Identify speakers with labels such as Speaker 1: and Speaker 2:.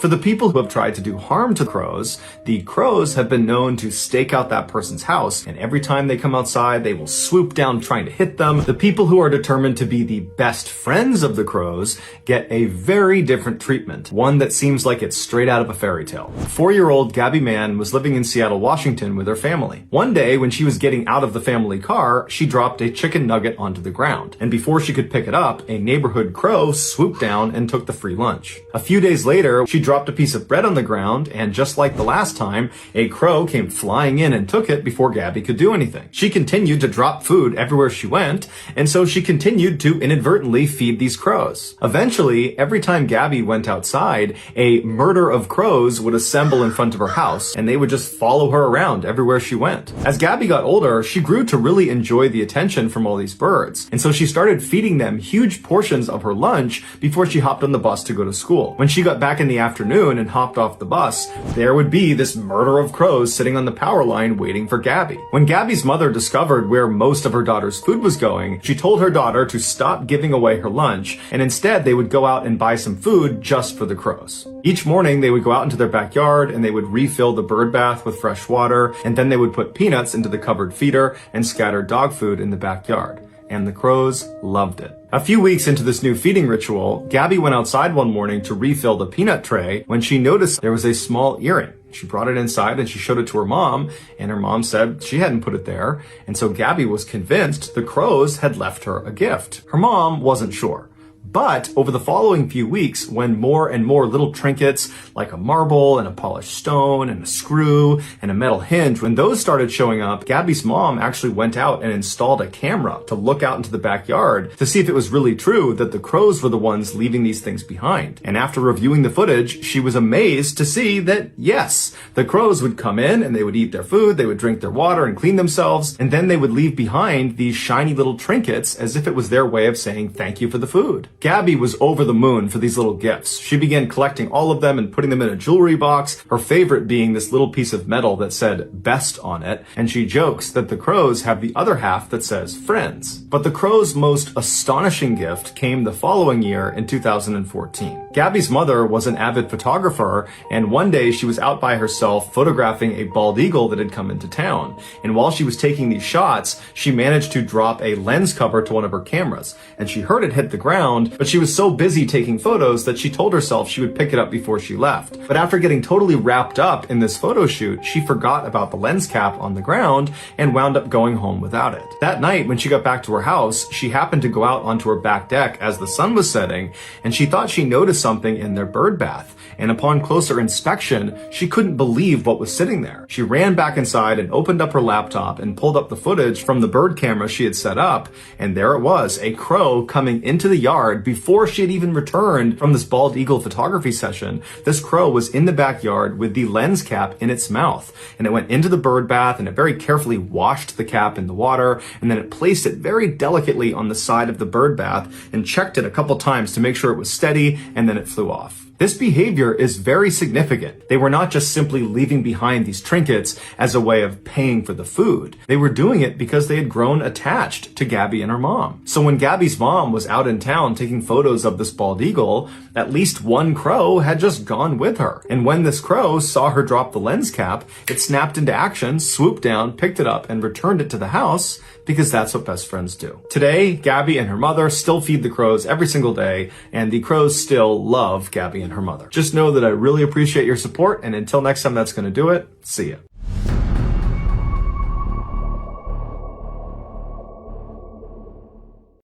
Speaker 1: For the people who have tried to do harm to crows, the crows have been known to stake out that person's house, and every time they come outside, they will swoop down trying to hit them. The people who are determined to be the best friends of the crows get a very different treatment, one that seems like it's straight out of a fairy tale. 4-year-old Gabby Mann was living in Seattle, Washington with her family. One day, when she was getting out of the family car, she dropped a chicken nugget onto the ground, and before she could pick it up, a neighborhood crow swooped down and took the free lunch. A few days later, she dropped a piece of bread on the ground, and just like the last time, a crow came flying in and took it before Gabby could do anything. She continued to drop food everywhere she went, and so she continued to inadvertently feed these crows. Eventually, every time Gabby went outside, a murder of crows would assemble in front of her house, and they would just follow her around everywhere she went. As Gabby got older, she grew to really enjoy the attention from all these birds, and so she started feeding them huge portions of her lunch before she hopped on the bus to go to school. When she got back in the afternoon and hopped off the bus, there would be this murder of crows sitting on the power line waiting for Gabby. When Gabby's mother discovered where most of her daughter's food was going, she told her daughter to stop giving away her lunch, and instead they would go out and buy some food just for the crows. Each morning they would go out into their backyard and they would refill the bird bath with fresh water, and then they would put peanuts into the covered feeder and scatter dog food in the backyard. And the crows loved it. A few weeks into this new feeding ritual, Gabby went outside one morning to refill the peanut tray when she noticed there was a small earring. She brought it inside and she showed it to her mom, and her mom said she hadn't put it there, and so Gabby was convinced the crows had left her a gift. Her mom wasn't sure. But over the following few weeks, when more and more little trinkets like a marble and a polished stone and a screw and a metal hinge, when those started showing up, Gabby's mom actually went out and installed a camera to look out into the backyard to see if it was really true that the crows were the ones leaving these things behind. And after reviewing the footage, she was amazed to see that, yes, the crows would come in and they would eat their food, they would drink their water and clean themselves, and then they would leave behind these shiny little trinkets as if it was their way of saying thank you for the food. Gabby was over the moon for these little gifts. She began collecting all of them and putting them in a jewelry box, her favorite being this little piece of metal that said best on it, and she jokes that the crows have the other half that says friends. But the crows' most astonishing gift came the following year in 2014. Gabby's mother was an avid photographer, and one day she was out by herself photographing a bald eagle that had come into town. And while she was taking these shots, she managed to drop a lens cover to one of her cameras, and she heard it hit the ground, but she was so busy taking photos that she told herself she would pick it up before she left. But after getting totally wrapped up in this photo shoot, she forgot about the lens cap on the ground and wound up going home without it. That night, when she got back to her house, she happened to go out onto her back deck as the sun was setting, and she thought she noticed something in their bird bath. And upon closer inspection, she couldn't believe what was sitting there. She ran back inside and opened up her laptop and pulled up the footage from the bird camera she had set up, and there it was, a crow coming into the yard before she had even returned from this bald eagle photography session. This crow was in the backyard with the lens cap in its mouth, and it went into the bird bath and it very carefully washed the cap in the water, and then it placed it very delicately on the side of the bird bath and checked it a couple times to make sure it was steady, and then it flew off. This behavior is very significant. They were not just simply leaving behind these trinkets as a way of paying for the food. They were doing it because they had grown attached to Gabby and her mom. So when Gabby's mom was out in town taking photos of this bald eagle, at least one crow had just gone with her. And when this crow saw her drop the lens cap, it snapped into action, swooped down, picked it up, and returned it to the house, because that's what best friends do. Today, Gabby and her mother still feed the crows every single day, and the crows still love Gabby and her mother. Just know that I really appreciate your support, and until next time that's going to do it, see ya.